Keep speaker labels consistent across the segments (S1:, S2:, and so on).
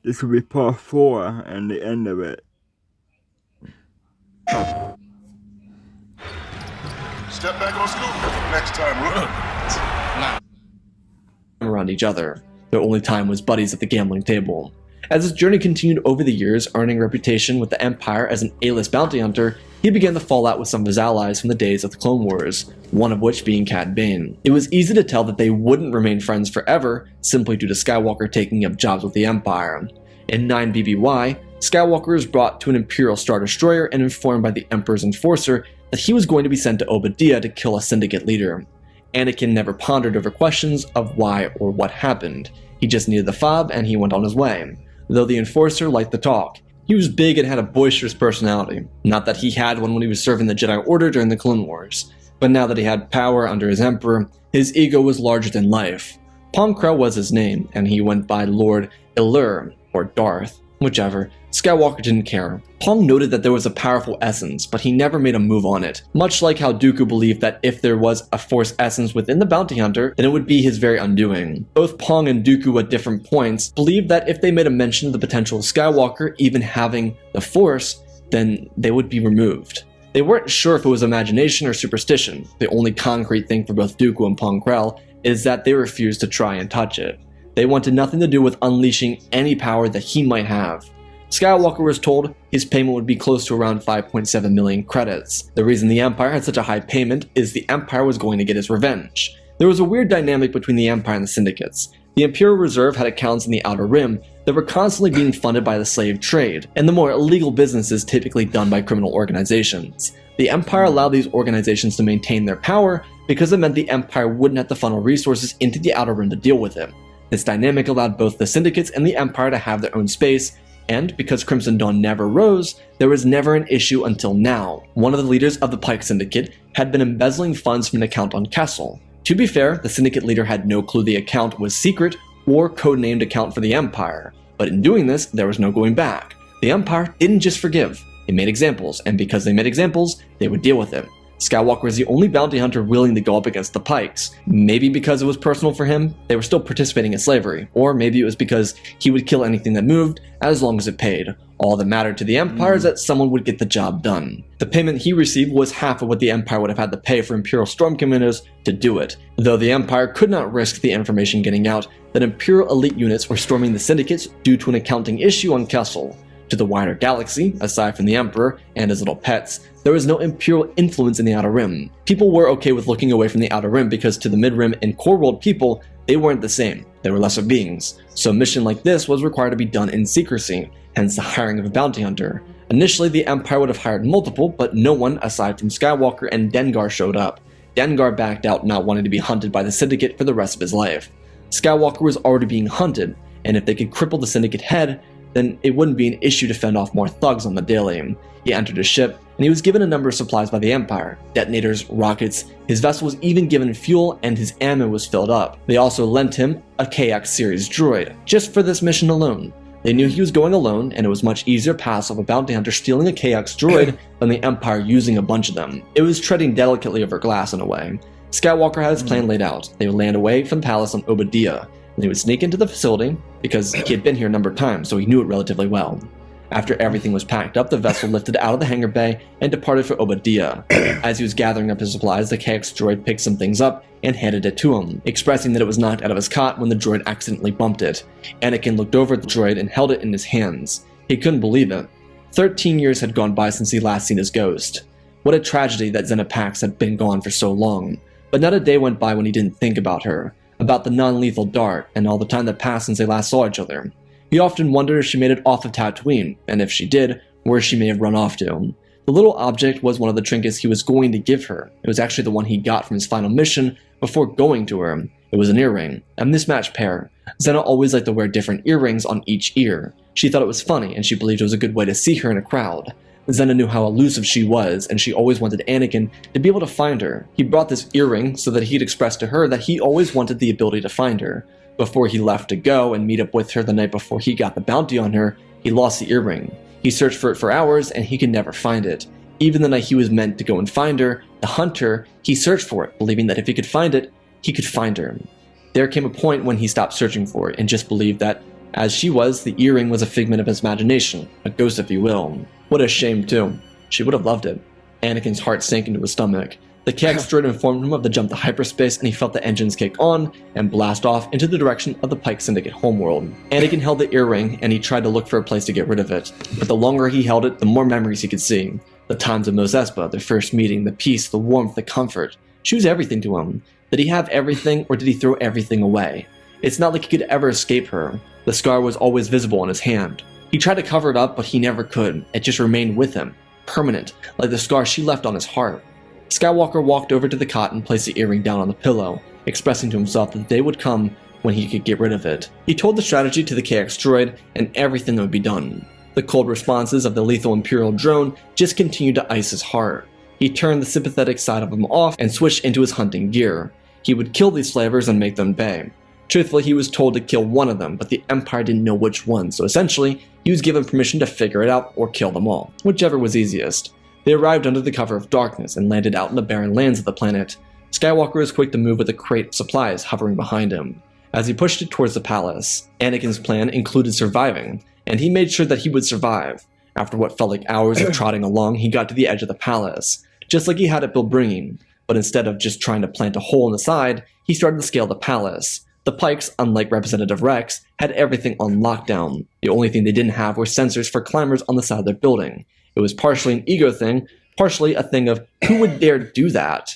S1: This will be part 4 and the end of it.
S2: Step back on scoop. Next time,
S3: around each other. Their only time was buddies at the gambling table. As his journey continued over the years, earning a reputation with the Empire as an A-list bounty hunter, he began to fall out with some of his allies from the days of the Clone Wars, one of which being Cad Bane. It was easy to tell that they wouldn't remain friends forever, simply due to Skywalker taking up jobs with the Empire. In 9 BBY, Skywalker was brought to an Imperial Star Destroyer and informed by the Emperor's enforcer that he was going to be sent to Obadiah to kill a syndicate leader. Anakin never pondered over questions of why or what happened. He just needed the fob and he went on his way. Though the enforcer liked to talk. He was big and had a boisterous personality. Not that he had one when he was serving the Jedi Order during the Clone Wars, but now that he had power under his Emperor, his ego was larger than life. Pong Krell was his name, and he went by Lord Illur, or Darth, whichever. Skywalker didn't care. Pong noted that there was a powerful essence, but he never made a move on it, much like how Dooku believed that if there was a Force essence within the bounty hunter, then it would be his very undoing. Both Pong and Dooku at different points believed that if they made a mention of the potential of Skywalker even having the Force, then they would be removed. They weren't sure if it was imagination or superstition. The only concrete thing for both Dooku and Pong Krell is that they refused to try and touch it. They wanted nothing to do with unleashing any power that he might have. Skywalker was told his payment would be close to around 5.7 million credits. The reason the Empire had such a high payment is the Empire was going to get its revenge. There was a weird dynamic between the Empire and the syndicates. The Imperial Reserve had accounts in the Outer Rim that were constantly being funded by the slave trade, and the more illegal businesses typically done by criminal organizations. The Empire allowed these organizations to maintain their power because it meant the Empire wouldn't have to funnel resources into the Outer Rim to deal with it. This dynamic allowed both the syndicates and the Empire to have their own space, and because Crimson Dawn never rose, there was never an issue until now. One of the leaders of the Pike Syndicate had been embezzling funds from an account on Kessel. To be fair, the syndicate leader had no clue the account was secret or codenamed account for the Empire, but in doing this, there was no going back. The Empire didn't just forgive, they made examples, and because they made examples, they would deal with it. Skywalker was the only bounty hunter willing to go up against the Pikes. Maybe because it was personal for him, they were still participating in slavery, or maybe it was because he would kill anything that moved as long as it paid. All that mattered to the Empire is that someone would get the job done. The payment he received was half of what the Empire would have had to pay for Imperial Storm Commandos to do it, though the Empire could not risk the information getting out that Imperial elite units were storming the Syndicates due to an accounting issue on Kessel. To the wider galaxy, aside from the Emperor and his little pets, there was no Imperial influence in the Outer Rim. People were okay with looking away from the Outer Rim because to the Mid-Rim and Core World people, they weren't the same. They were lesser beings. So a mission like this was required to be done in secrecy, hence the hiring of a bounty hunter. Initially, the Empire would have hired multiple, but no one aside from Skywalker and Dengar showed up. Dengar backed out, not wanting to be hunted by the Syndicate for the rest of his life. Skywalker was already being hunted, and if they could cripple the Syndicate head, then it wouldn't be an issue to fend off more thugs on the daily. He entered his ship, and he was given a number of supplies by the Empire. Detonators, rockets, his vessel was even given fuel, and his ammo was filled up. They also lent him a KX series droid, just for this mission alone. They knew he was going alone, and it was much easier pass off a bounty hunter stealing a KX droid than the Empire using a bunch of them. It was treading delicately over glass in a way. Skywalker had his plan laid out. They would land away from the palace on Obadiah. They would sneak into the facility, because he had been here a number of times, so he knew it relatively well. After everything was packed up, the vessel lifted out of the hangar bay and departed for Obadiah. As he was gathering up his supplies, the KX droid picked some things up and handed it to him, expressing that it was knocked out of his cot when the droid accidentally bumped it. Anakin looked over at the droid and held it in his hands. He couldn't believe it. 13 years had gone by since he last seen his ghost. What a tragedy that Zena Pax had been gone for so long. But not a day went by when he didn't think about her, about the non-lethal dart, and all the time that passed since they last saw each other. He often wondered if she made it off of Tatooine, and if she did, where she may have run off to. The little object was one of the trinkets he was going to give her. It was actually the one he got from his final mission before going to her. It was an earring, a mismatched pair. Zena always liked to wear different earrings on each ear. She thought it was funny, and she believed it was a good way to see her in a crowd. Zena knew how elusive she was, and she always wanted Anakin to be able to find her. He brought this earring so that he'd express to her that he always wanted the ability to find her. Before he left to go and meet up with her the night before he got the bounty on her, he lost the earring. He searched for it for hours, and he could never find it. Even the night he was meant to go and find her, the hunter, he searched for it, believing that if he could find it, he could find her. There came a point when he stopped searching for it and just believed that As she was, the earring was a figment of his imagination, a ghost if you will. What a shame too. She would have loved it. Anakin's heart sank into his stomach. The KX droid informed him of the jump to hyperspace, and he felt the engines kick on and blast off into the direction of the Pike Syndicate homeworld. Anakin held the earring, and he tried to look for a place to get rid of it. But the longer he held it, the more memories he could see. The times of Mos Espa, their first meeting, the peace, the warmth, the comfort. She was everything to him. Did he have everything, or did he throw everything away? It's not like he could ever escape her. The scar was always visible on his hand. He tried to cover it up, but he never could. It just remained with him, permanent, like the scar she left on his heart. Skywalker walked over to the cot and placed the earring down on the pillow, expressing to himself that the day would come when he could get rid of it. He told the strategy to the KX droid, and everything would be done. The cold responses of the lethal Imperial drone just continued to ice his heart. He turned the sympathetic side of him off and switched into his hunting gear. He would kill these slavers and make them pay. Truthfully, he was told to kill one of them, but the Empire didn't know which one, so essentially, he was given permission to figure it out or kill them all, whichever was easiest. They arrived under the cover of darkness and landed out in the barren lands of the planet. Skywalker was quick to move with a crate of supplies hovering behind him. As he pushed it towards the palace, Anakin's plan included surviving, and he made sure that he would survive. After what felt like hours of trotting along, he got to the edge of the palace, just like he had at Bilbringing, but instead of just trying to plant a hole in the side, he started to scale the palace. The Pikes, unlike Representative Rex, had everything on lockdown. The only thing they didn't have were sensors for climbers on the side of their building. It was partially an ego thing, partially a thing of who would dare do that?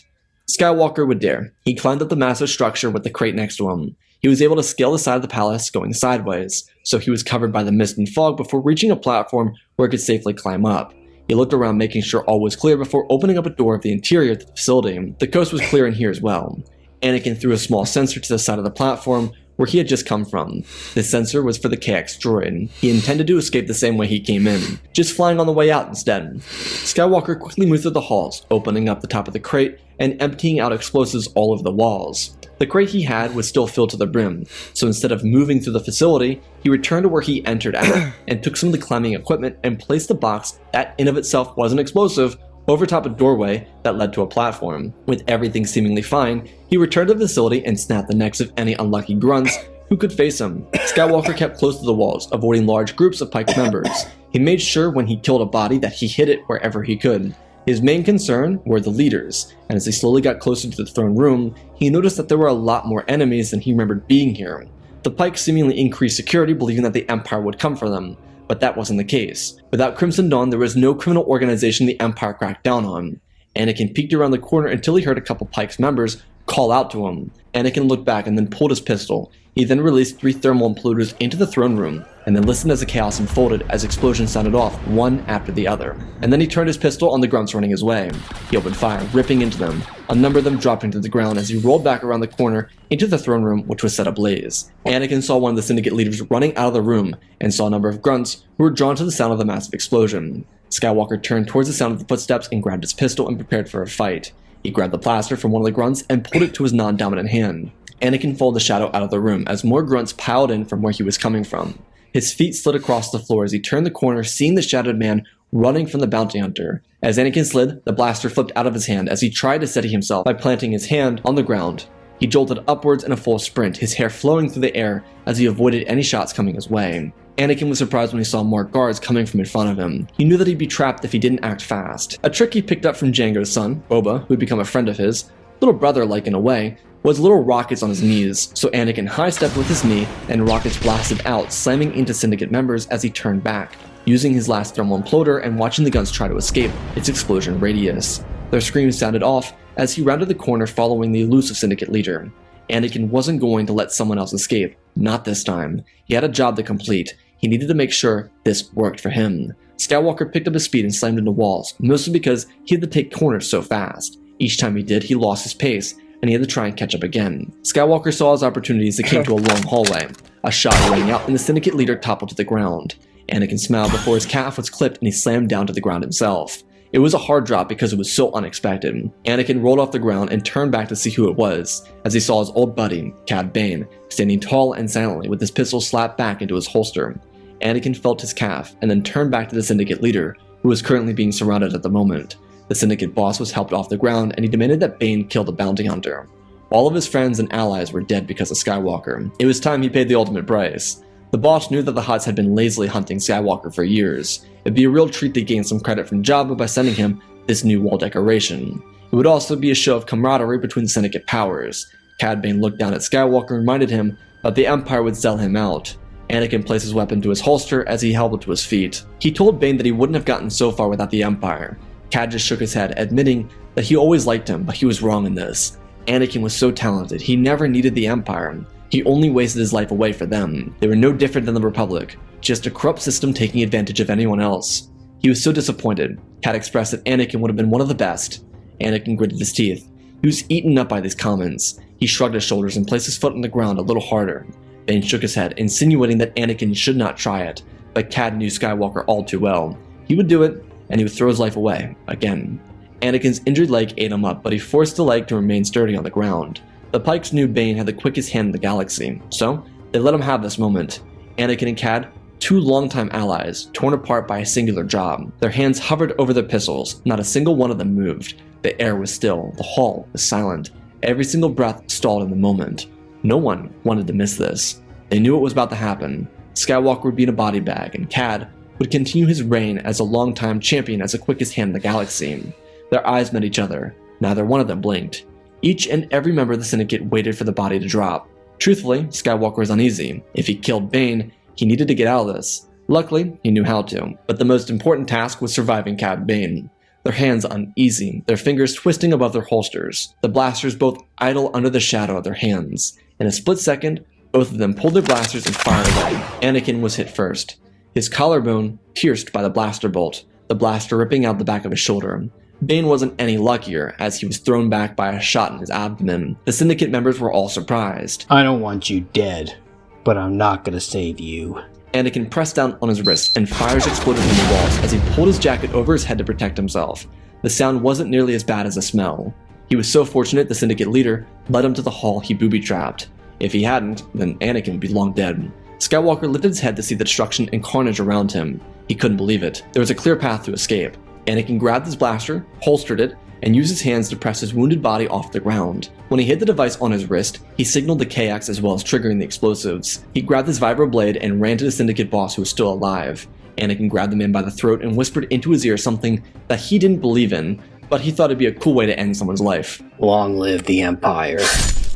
S3: Skywalker would dare. He climbed up the massive structure with the crate next to him. He was able to scale the side of the palace going sideways, so he was covered by the mist and fog before reaching a platform where he could safely climb up. He looked around making sure all was clear before opening up a door of the interior of the facility. The coast was clear in here as well. Anakin threw a small sensor to the side of the platform where he had just come from. This sensor was for the KX droid. He intended to escape the same way he came in, just flying on the way out instead. Skywalker quickly moved through the halls, opening up the top of the crate and emptying out explosives all over the walls. The crate he had was still filled to the brim, so instead of moving through the facility, he returned to where he entered at and took some of the climbing equipment and placed the box that in of itself wasn't explosive over top a doorway that led to a platform. With everything seemingly fine, he returned to the facility and snapped the necks of any unlucky grunts who could face him. Skywalker kept close to the walls, avoiding large groups of Pike members. He made sure when he killed a body that he hid it wherever he could. His main concern were the leaders, and as he slowly got closer to the throne room, he noticed that there were a lot more enemies than he remembered being here. The Pike seemingly increased security, believing that the Empire would come for them. But that wasn't the case. Without Crimson Dawn, there was no criminal organization the Empire cracked down on. Anakin peeked around the corner until he heard a couple Pike's members call out to him. Anakin looked back and then pulled his pistol. He then released 3 thermal imploders into the throne room, and then listened as the chaos unfolded as explosions sounded off, one after the other. And then he turned his pistol on the grunts running his way. He opened fire, ripping into them, a number of them dropping to the ground as he rolled back around the corner into the throne room, which was set ablaze. Anakin saw one of the Syndicate leaders running out of the room, and saw a number of grunts who were drawn to the sound of the massive explosion. Skywalker turned towards the sound of the footsteps and grabbed his pistol and prepared for a fight. He grabbed the blaster from one of the grunts and pulled it to his non-dominant hand. Anakin followed the shadow out of the room as more grunts piled in from where he was coming from. His feet slid across the floor as he turned the corner, seeing the shadowed man running from the bounty hunter. As Anakin slid, the blaster flipped out of his hand as he tried to steady himself by planting his hand on the ground. He jolted upwards in a full sprint, his hair flowing through the air as he avoided any shots coming his way. Anakin was surprised when he saw more guards coming from in front of him. He knew that he'd be trapped if he didn't act fast. A trick he picked up from Jango's son, Boba, who had become a friend of his, little brother-like in a way, was little rockets on his knees, so Anakin high-stepped with his knee and rockets blasted out, slamming into Syndicate members as he turned back, using his last thermal imploder and watching the guns try to escape its explosion radius. Their screams sounded off as he rounded the corner following the elusive Syndicate leader. Anakin wasn't going to let someone else escape, not this time. He had a job to complete. He needed to make sure this worked for him. Skywalker picked up his speed and slammed into walls, mostly because he had to take corners so fast. Each time he did, he lost his pace, and he had to try and catch up again. Skywalker saw his opportunities that came to a long hallway. A shot rang out and the Syndicate leader toppled to the ground. Anakin smiled before his calf was clipped and he slammed down to the ground himself. It was a hard drop because it was so unexpected. Anakin rolled off the ground and turned back to see who it was, as he saw his old buddy, Cad Bane, standing tall and silently with his pistol slapped back into his holster. Anakin felt his calf and then turned back to the Syndicate leader, who was currently being surrounded at the moment. The Syndicate boss was helped off the ground and he demanded that Bane kill the bounty hunter. All of his friends and allies were dead because of Skywalker. It was time he paid the ultimate price. The boss knew that the Hutts had been lazily hunting Skywalker for years. It'd be a real treat to gain some credit from Jabba by sending him this new wall decoration. It would also be a show of camaraderie between the Syndicate powers. Cad Bane looked down at Skywalker and reminded him that the Empire would sell him out. Anakin placed his weapon to his holster as he held it to his feet. He told Bane that he wouldn't have gotten so far without the Empire. Cad just shook his head, admitting that he always liked him, but he was wrong in this. Anakin was so talented, he never needed the Empire. He only wasted his life away for them. They were no different than the Republic, just a corrupt system taking advantage of anyone else. He was so disappointed. Cad expressed that Anakin would have been one of the best. Anakin gritted his teeth. He was eaten up by these comments. He shrugged his shoulders and placed his foot on the ground a little harder. Bane shook his head, insinuating that Anakin should not try it, but Cad knew Skywalker all too well. He would do it, and he would throw his life away, again. Anakin's injured leg ate him up, but he forced the leg to remain sturdy on the ground. The Pikes knew Bane had the quickest hand in the galaxy, so they let him have this moment. Anakin and Cad, two longtime allies, torn apart by a singular job. Their hands hovered over their pistols, not a single one of them moved. The air was still, the hall was silent. Every single breath stalled in the moment. No one wanted to miss this. They knew what was about to happen. Skywalker would be in a body bag, and Cad would continue his reign as a longtime champion as the quickest hand in the galaxy. Their eyes met each other. Neither one of them blinked. Each and every member of the Syndicate waited for the body to drop. Truthfully, Skywalker was uneasy. If he killed Bane, he needed to get out of this. Luckily, he knew how to. But the most important task was surviving Cad Bane. Their hands uneasy, their fingers twisting above their holsters, the blasters both idle under the shadow of their hands. In a split second, both of them pulled their blasters and fired away. Anakin was hit first, his collarbone pierced by the blaster bolt, the blaster ripping out the back of his shoulder. Bane wasn't any luckier, as he was thrown back by a shot in his abdomen. The Syndicate members were all surprised.
S4: I don't want you dead, but I'm not gonna save you.
S3: Anakin pressed down on his wrist, and fires exploded from the walls as he pulled his jacket over his head to protect himself. The sound wasn't nearly as bad as the smell. He was so fortunate the Syndicate leader led him to the hall he booby-trapped. If he hadn't, then Anakin would be long dead. Skywalker lifted his head to see the destruction and carnage around him. He couldn't believe it. There was a clear path to escape. Anakin grabbed his blaster, holstered it, and used his hands to press his wounded body off the ground. When he hid the device on his wrist, he signaled the KX as well as triggering the explosives. He grabbed his vibro blade and ran to the Syndicate boss who was still alive. Anakin grabbed the man by the throat and whispered into his ear something that he didn't believe in, but he thought it'd be a cool way to end someone's life.
S4: Long live the Empire.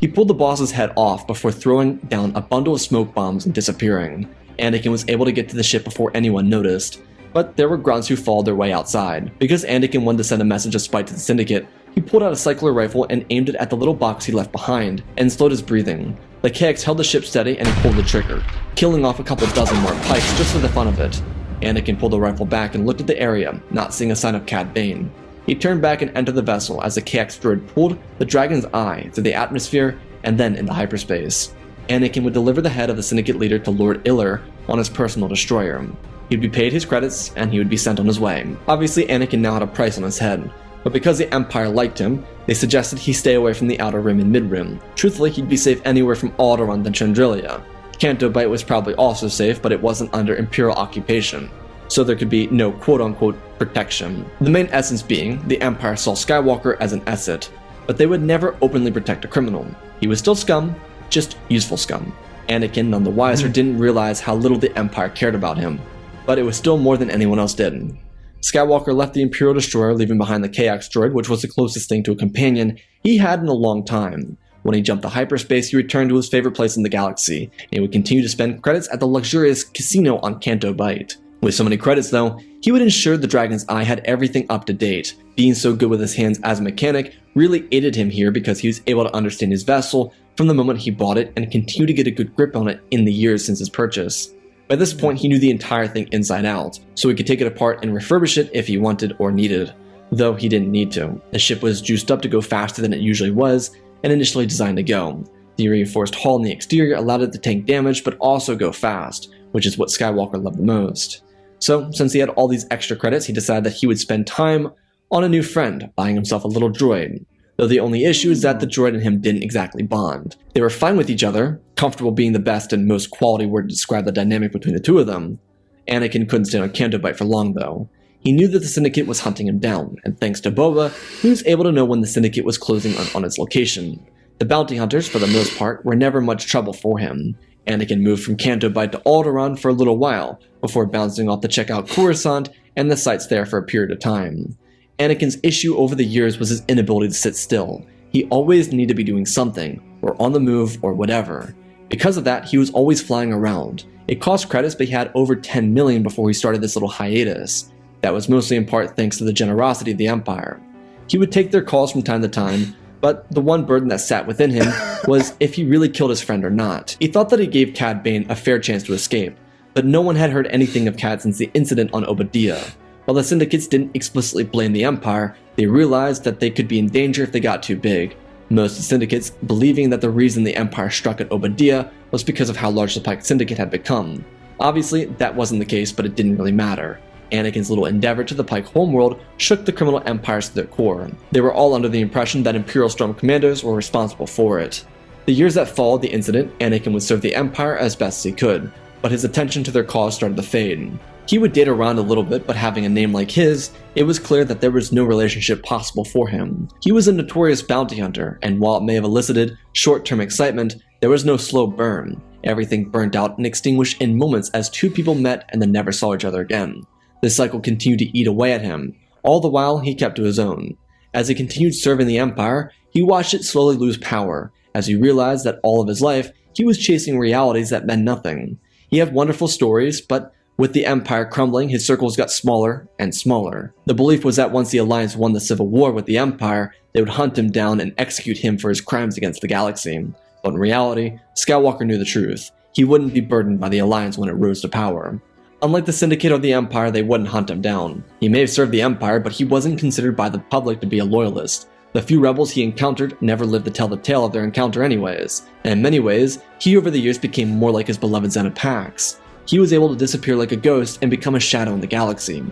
S3: He pulled the boss's head off before throwing down a bundle of smoke bombs and disappearing. Anakin was able to get to the ship before anyone noticed, but there were grunts who followed their way outside. Because Anakin wanted to send a message of spite to the Syndicate, he pulled out a cycler rifle and aimed it at the little box he left behind, and slowed his breathing. The KX held the ship steady and he pulled the trigger, killing off a couple dozen more Pikes just for the fun of it. Anakin pulled the rifle back and looked at the area, not seeing a sign of Cad Bane. He turned back and entered the vessel as the KX droid pulled the Dragon's Eye through the atmosphere and then into hyperspace. Anakin would deliver the head of the Syndicate leader to Lord Iller on his personal destroyer. He'd be paid his credits, and he would be sent on his way. Obviously, Anakin now had a price on his head, but because the Empire liked him, they suggested he stay away from the Outer Rim and Mid-Rim. Truthfully, he'd be safe anywhere from Alderaan to Chandrilia. Canto Bight was probably also safe, but it wasn't under Imperial occupation, so there could be no quote-unquote protection. The main essence being, the Empire saw Skywalker as an asset, but they would never openly protect a criminal. He was still scum, just useful scum. Anakin, none the wiser, didn't realize how little the Empire cared about him, but it was still more than anyone else did. Skywalker left the Imperial Destroyer, leaving behind the KX droid, which was the closest thing to a companion he had in a long time. When he jumped to hyperspace, he returned to his favorite place in the galaxy, and he would continue to spend credits at the luxurious casino on Canto Bight. With so many credits though, he would ensure the Dragon's Eye had everything up to date. Being so good with his hands as a mechanic really aided him here because he was able to understand his vessel from the moment he bought it and continue to get a good grip on it in the years since his purchase. By this point, he knew the entire thing inside out, so he could take it apart and refurbish it if he wanted or needed. Though he didn't need to. The ship was juiced up to go faster than it usually was, and initially designed to go. The reinforced hull in the exterior allowed it to tank damage but also go fast, which is what Skywalker loved the most. So, since he had all these extra credits, he decided that he would spend time on a new friend, buying himself a little droid. Though the only issue is that the droid and him didn't exactly bond. They were fine with each other, comfortable being the best and most quality word to describe the dynamic between the two of them. Anakin couldn't stay on Canto Bight for long though. He knew that the Syndicate was hunting him down, and thanks to Boba, he was able to know when the Syndicate was closing on its location. The bounty hunters, for the most part, were never much trouble for him. Anakin moved from Canto Bight to Alderaan for a little while, before bouncing off to check out Coruscant and the sights there for a period of time. Anakin's issue over the years was his inability to sit still. He always needed to be doing something, or on the move, or whatever. Because of that, he was always flying around. It cost credits, but he had over 10 million before he started this little hiatus. That was mostly in part thanks to the generosity of the Empire. He would take their calls from time to time, but the one burden that sat within him was if he really killed his friend or not. He thought that he gave Cad Bane a fair chance to escape, but no one had heard anything of Cad since the incident on Obadiah. While the syndicates didn't explicitly blame the Empire, they realized that they could be in danger if they got too big. Most of the syndicates believing that the reason the Empire struck at Obadiah was because of how large the Pike Syndicate had become. Obviously, that wasn't the case, but it didn't really matter. Anakin's little endeavor to the Pike homeworld shook the criminal empires to their core. They were all under the impression that Imperial Storm Commanders were responsible for it. The years that followed the incident, Anakin would serve the Empire as best as he could, but his attention to their cause started to fade. He would date around a little bit, but having a name like his, it was clear that there was no relationship possible for him. He was a notorious bounty hunter, and while it may have elicited short-term excitement, there was no slow burn. Everything burnt out and extinguished in moments as two people met and then never saw each other again. This cycle continued to eat away at him. All the while, he kept to his own. As he continued serving the Empire, he watched it slowly lose power, as he realized that all of his life, he was chasing realities that meant nothing. He had wonderful stories, but with the Empire crumbling, his circles got smaller and smaller. The belief was that once the Alliance won the Civil War with the Empire, they would hunt him down and execute him for his crimes against the galaxy. But in reality, Skywalker knew the truth. He wouldn't be burdened by the Alliance when it rose to power. Unlike the Syndicate or the Empire, they wouldn't hunt him down. He may have served the Empire, but he wasn't considered by the public to be a loyalist. The few rebels he encountered never lived to tell the tale of their encounter anyways, and in many ways, he over the years became more like his beloved Zena Pax. He was able to disappear like a ghost and become a shadow in the galaxy.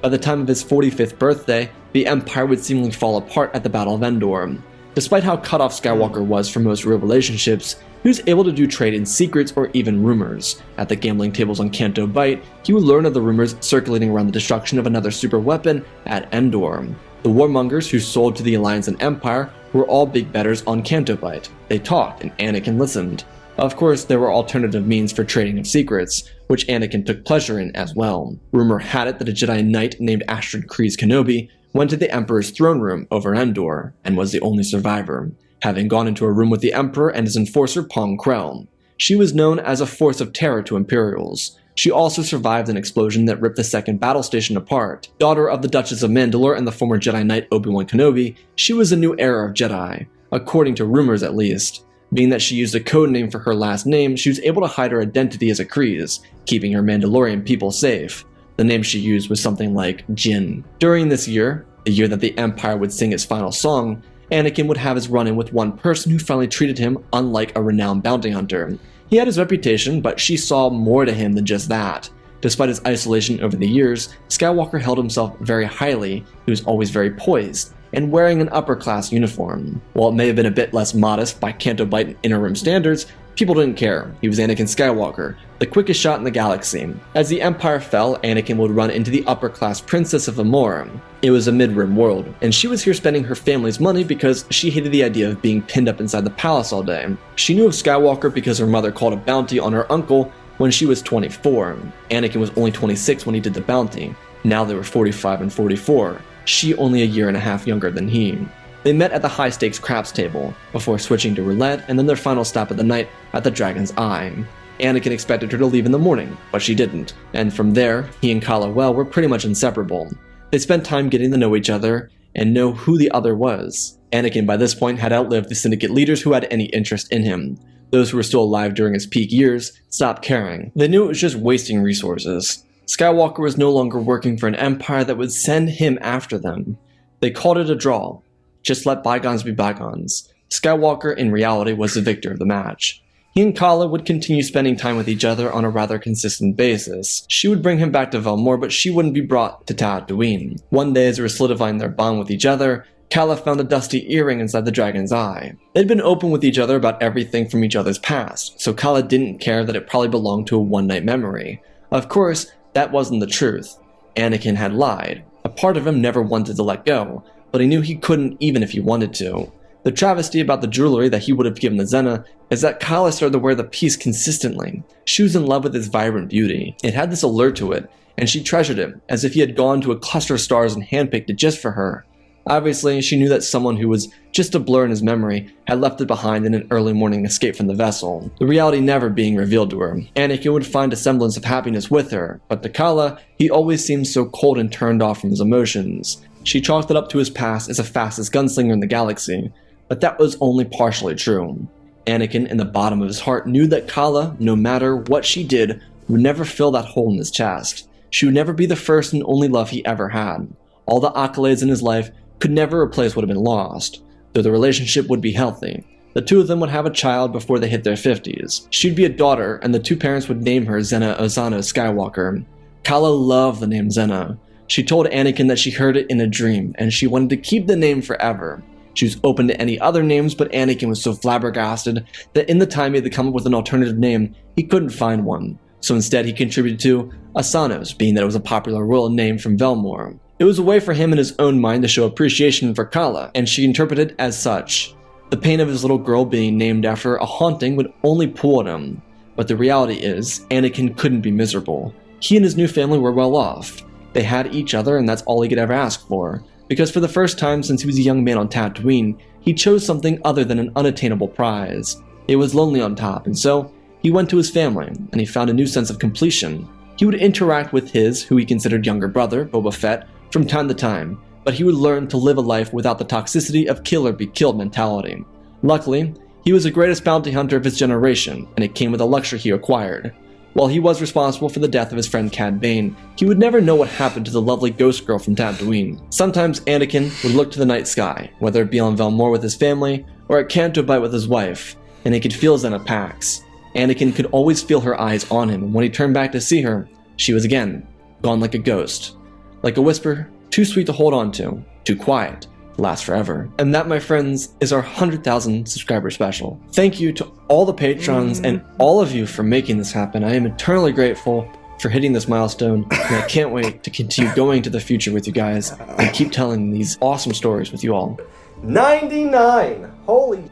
S3: By the time of his 45th birthday, the Empire would seemingly fall apart at the Battle of Endor. Despite how cut off Skywalker was from most real relationships, he was able to do trade in secrets or even rumors. At the gambling tables on Canto Bight, he would learn of the rumors circulating around the destruction of another super weapon at Endor. The warmongers who sold to the Alliance and Empire were all big bettors on Canto Bight. They talked, and Anakin listened. Of course, there were alternative means for trading of secrets, which Anakin took pleasure in as well. Rumor had it that a Jedi Knight named Astrid Kryze Kenobi went to the Emperor's throne room over Endor, and was the only survivor, having gone into a room with the Emperor and his enforcer Pong Krell. She was known as a force of terror to Imperials. She also survived an explosion that ripped the second battle station apart. Daughter of the Duchess of Mandalore and the former Jedi Knight Obi-Wan Kenobi, she was a new era of Jedi, according to rumors at least. Being that she used a code name for her last name, she was able to hide her identity as a Kryze, keeping her Mandalorian people safe. The name she used was something like Jin. During this year, the year that the Empire would sing its final song, Anakin would have his run-in with one person who finally treated him unlike a renowned bounty hunter. He had his reputation, but she saw more to him than just that. Despite his isolation over the years, Skywalker held himself very highly. He was always very poised, and wearing an upper-class uniform. While it may have been a bit less modest by Canto Bight and Inner Rim standards, people didn't care. He was Anakin Skywalker, the quickest shot in the galaxy. As the Empire fell, Anakin would run into the upper-class Princess of Amora. It was a mid-rim world, and she was here spending her family's money because she hated the idea of being pinned up inside the palace all day. She knew of Skywalker because her mother called a bounty on her uncle when she was 24. Anakin was only 26 when he did the bounty. Now they were 45 and 44. She only a year and a half younger than he. They met at the high-stakes craps table, before switching to roulette and then their final stop of the night at the Dragon's Eye. Anakin expected her to leave in the morning, but she didn't, and from there, he and Kala Well were pretty much inseparable. They spent time getting to know each other and know who the other was. Anakin by this point had outlived the Syndicate leaders who had any interest in him. Those who were still alive during his peak years stopped caring. They knew it was just wasting resources. Skywalker was no longer working for an empire that would send him after them. They called it a draw. Just let bygones be bygones. Skywalker, in reality, was the victor of the match. He and Kala would continue spending time with each other on a rather consistent basis. She would bring him back to Velmore, but she wouldn't be brought to Tatooine. One day, as they were solidifying their bond with each other, Kala found a dusty earring inside the Dragon's Eye. They'd been open with each other about everything from each other's past, so Kala didn't care that it probably belonged to a one-night memory. Of course, that wasn't the truth. Anakin had lied. A part of him never wanted to let go, but he knew he couldn't even if he wanted to. The travesty about the jewelry that he would have given to Xena is that Kala started to wear the piece consistently. She was in love with its vibrant beauty. It had this allure to it, and she treasured it as if he had gone to a cluster of stars and handpicked it just for her. Obviously, she knew that someone who was just a blur in his memory had left it behind in an early morning escape from the vessel, the reality never being revealed to her. Anakin would find a semblance of happiness with her, but to Kala, he always seemed so cold and turned off from his emotions. She chalked it up to his past as the fastest gunslinger in the galaxy, but that was only partially true. Anakin, in the bottom of his heart, knew that Kala, no matter what she did, would never fill that hole in his chest. She would never be the first and only love he ever had. All the accolades in his life could never replace what had been lost, though the relationship would be healthy. The two of them would have a child before they hit their 50s. She'd be a daughter, and the two parents would name her Xena Ozano Skywalker. Kala loved the name Xena. She told Anakin that she heard it in a dream, and she wanted to keep the name forever. She was open to any other names, but Anakin was so flabbergasted that in the time he had to come up with an alternative name, he couldn't find one. So instead he contributed to Asanos, being that it was a popular royal name from Velmore. It was a way for him in his own mind to show appreciation for Kala, and she interpreted it as such. The pain of his little girl being named after a haunting would only pull at him. But the reality is, Anakin couldn't be miserable. He and his new family were well off. They had each other, and that's all he could ever ask for. Because for the first time since he was a young man on Tatooine, he chose something other than an unattainable prize. It was lonely on top, and so he went to his family, and he found a new sense of completion. He would interact with his, who he considered younger brother, Boba Fett, from time to time, but he would learn to live a life without the toxicity of kill or be killed mentality. Luckily, he was the greatest bounty hunter of his generation, and it came with a luxury he acquired. While he was responsible for the death of his friend Cad Bane, he would never know what happened to the lovely ghost girl from Tatooine. Sometimes Anakin would look to the night sky, whether it be on Velmore with his family, or at Canto Bight with his wife, and he could feel Xena Pax. Anakin could always feel her eyes on him, and when he turned back to see her, she was again gone like a ghost. Like a whisper, too sweet to hold on to, too quiet to last forever. And that, my friends, is our 100,000 subscriber special. Thank you to all the patrons and all of you for making this happen. I am eternally grateful for hitting this milestone, and I can't wait to continue going to the future with you guys and keep telling these awesome stories with you all. 99! Holy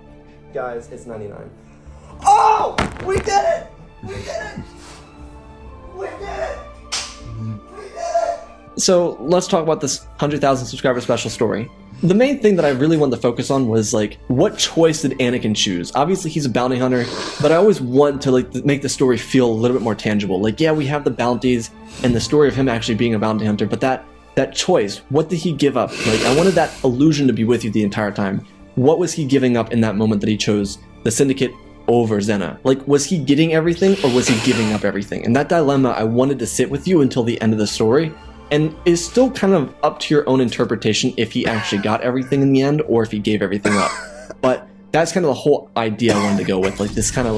S3: guys, it's 99. Oh! We did it! We did it! We did it! So let's talk about this 100,000 subscriber special story. The main thing that I really wanted to focus on was what choice did Anakin choose? Obviously he's a bounty hunter, but I always want to make the story feel a little bit more tangible. Yeah, we have the bounties and the story of him actually being a bounty hunter, but that choice, what did he give up? I wanted that illusion to be with you the entire time. What was he giving up in that moment that he chose the Syndicate over Xena? Was he getting everything or was he giving up everything? And that dilemma I wanted to sit with you until the end of the story. And it's still kind of up to your own interpretation if he actually got everything in the end or if he gave everything up. But that's kind of the whole idea I wanted to go with. This kind of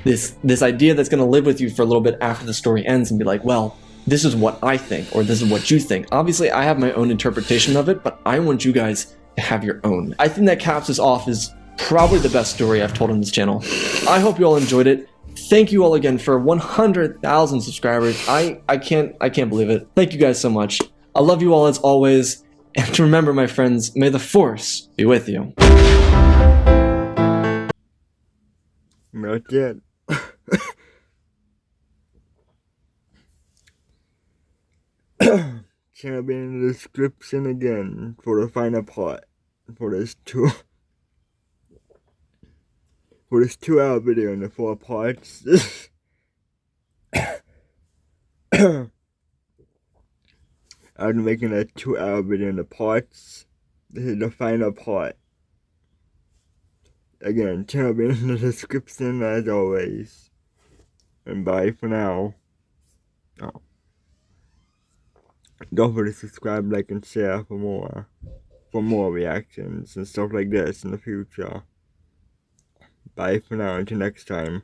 S3: this idea that's going to live with you for a little bit after the story ends and be well, this is what I think or this is what you think. Obviously, I have my own interpretation of it, but I want you guys to have your own. I think that caps us off as probably the best story I've told on this channel. I hope you all enjoyed it. Thank you all again for 100,000 subscribers. I can't believe it. Thank you guys so much. I love you all as always. And remember, my friends, may the Force be with you.
S1: Not yet. Channel be in the description again for the final part for this 2-hour video in the 4 parts. I'm making a 2-hour video in the parts. This is the final part. Again, channel be in the description as always. And bye for now. Oh. Don't forget to subscribe, like, and share for more reactions and stuff like this in the future. Bye for now, until next time.